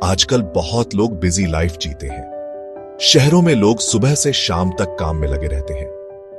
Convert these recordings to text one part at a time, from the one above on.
आजकल बहुत लोग बिजी लाइफ जीते हैं। शहरों में लोग सुबह से शाम तक काम में लगे रहते हैं।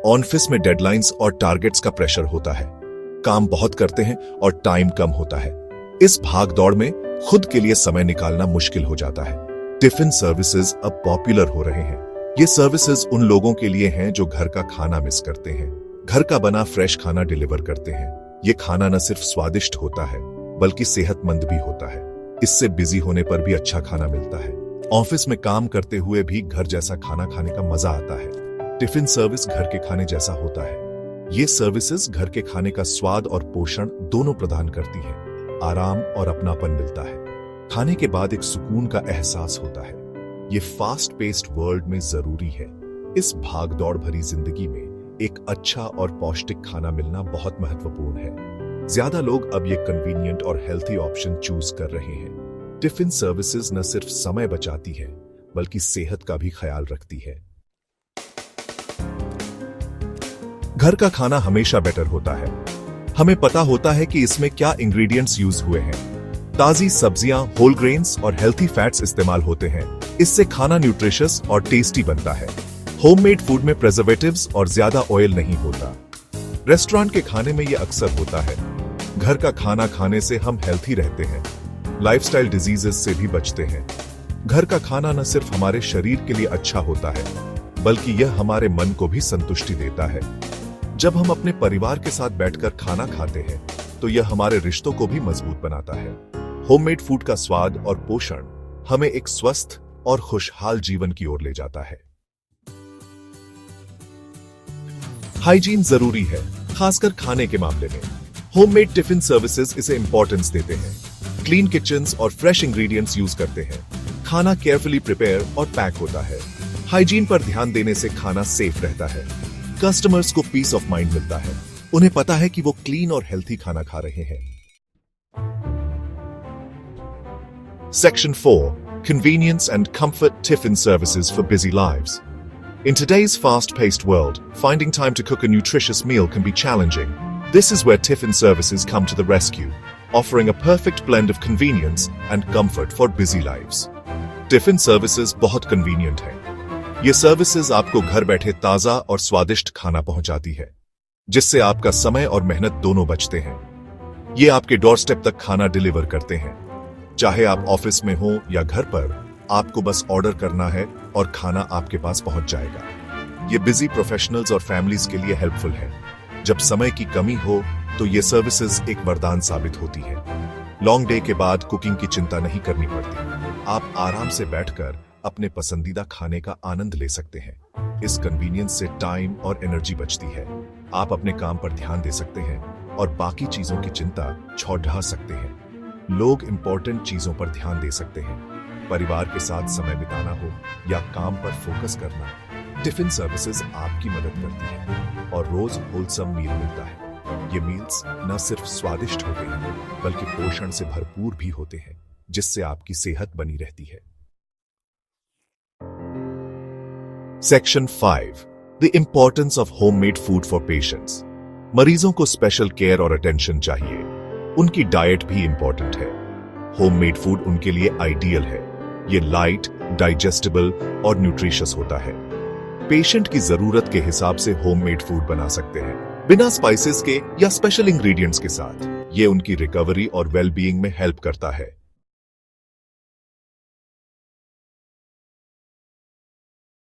ऑफिस में डेडलाइंस और टारगेट्स का प्रेशर होता है। काम बहुत करते हैं और टाइम कम होता है। इस भाग दौड़ में खुद के लिए समय निकालना मुश्किल हो जाता है। टिफिन सर्विसेज अब पॉपुलर हो रहे हैं। ये सर्विसेज उन लोगों के लिए हैं जो घर का खाना मिस करते हैं। घर का बना फ्रेश खाना डिलीवर करते हैं। ये खाना न सिर्फ स्वादिष्ट होता है बल्कि सेहतमंद भी होता है। इससे बिजी होने पर भी अच्छा खाना मिलता है। ऑफिस में काम करते हुए भी घर जैसा खाना खाने का मजा आता है। टिफिन सर्विस घर के खाने जैसा होता है। ये सर्विसेज घर के खाने का स्वाद और पोषण दोनों प्रदान करती हैं। आराम और अपनापन मिलता है। खाने के बाद एक सुकून का एहसास होता है। ये फास्ट पेस्ड वर्ल्ड में जरूरी है। इस भाग दौड़ भरी जिंदगी में एक अच्छा और पौष्टिक खाना मिलना बहुत महत्वपूर्ण है। ज्यादा लोग अब ये कन्वीनियंट और हेल्थी ऑप्शन चूज कर रहे हैं। टिफिन सर्विसेज न सिर्फ समय बचाती है बल्कि सेहत का भी ख्याल रखती है। घर का खाना हमेशा बेटर होता है। हमें पता होता है कि इसमें क्या इंग्रेडिएंट्स यूज हुए हैं। ताजी सब्जियां, होल ग्रेन्स और हेल्थी फैट्स इस्तेमाल होते हैं। इससे खाना न्यूट्रिशियस और टेस्टी बनता है। होममेड फूड में प्रिजर्वेटिव्स और ज्यादा ऑयल नहीं होता। रेस्टोरेंट के खाने में यह अक्सर होता है। घर का खाना खाने से हम हेल्थी रहते हैं, लाइफस्टाइल डिजीजेस से भी बचते हैं। घर का खाना न सिर्फ हमारे शरीर के लिए अच्छा होता है बल्कि यह हमारे मन को भी संतुष्टि देता है। जब हम अपने परिवार के साथ बैठकर खाना खाते हैं तो यह हमारे रिश्तों को भी मजबूत बनाता है। होममेड फूड का स्वाद और पोषण हमें एक स्वस्थ और खुशहाल जीवन की ओर ले जाता है। हाइजीन जरूरी है, खासकर खाने के मामले में। होममेड टिफिन सर्विसेज इसे इंपॉर्टेंस देते हैं। क्लीन किचन्स और फ्रेश इंग्रेडिएंट्स यूज करते हैं। खाना केयरफुली प्रिपेयर और पैक होता है। हाइजीन पर ध्यान देने से खाना सेफ रहता है। कस्टमर्स को पीस ऑफ माइंड मिलता है। उन्हें पता है कि वो क्लीन और हेल्थी खाना खा रहे हैं। Section 4. Convenience and comfort tiffin services for busy lives. In today's fast-paced world, finding time to cook a nutritious meal can be challenging. This is where tiffin services come to the rescue, offering a perfect blend of convenience and comfort for busy lives. Tiffin services बहुत convenient है। ये services आपको घर बैठे ताजा और स्वादिष्ट खाना पहुंचाती है, जिससे आपका समय और मेहनत दोनों बचते हैं। ये आपके डोरस्टेप तक खाना डिलीवर करते हैं। चाहे आप ऑफिस में हो या घर पर, आपको बस ऑर्डर करना है और खाना आपके पास पहुंच जाएगा। ये बिजी प्रोफेशनल्स और फैमिलीज के लिए हेल्पफुल है। जब समय की कमी हो तो ये सर्विसेज एक वरदान साबित होती है। लॉन्ग डे के बाद कुकिंग की चिंता नहीं करनी पड़ती। आप आराम से बैठकर अपने पसंदीदा खाने का आनंद ले सकते हैं। इस कन्वीनियंस से टाइम और एनर्जी बचती है। आप अपने काम पर ध्यान दे सकते हैं और बाकी चीजों की चिंता छोड़ ढा सकते हैं। लोग इंपॉर्टेंट चीजों पर ध्यान दे सकते हैं। परिवार के साथ समय बिताना हो या काम पर फोकस करना, टिफिन सर्विसेज आपकी मदद करती है और रोज होलसम मील मिलता है। ये मील्स न सिर्फ स्वादिष्ट होते हैं बल्कि पोषण से भरपूर भी होते हैं, जिससे आपकी सेहत बनी रहती है। Section 5. The importance of homemade food for patients. मरीजों को स्पेशल केयर और अटेंशन चाहिए। उनकी डाइट भी इंपॉर्टेंट है। होममेड फूड उनके लिए आइडियल है। ये लाइट, डाइजेस्टेबल और न्यूट्रिशियस होता है। पेशेंट की जरूरत के हिसाब से होममेड फूड बना सकते हैं, बिना स्पाइसेस के या स्पेशल इंग्रेडिएंट्स के साथ। ये उनकी रिकवरी और वेलबीइंग में हेल्प करता है।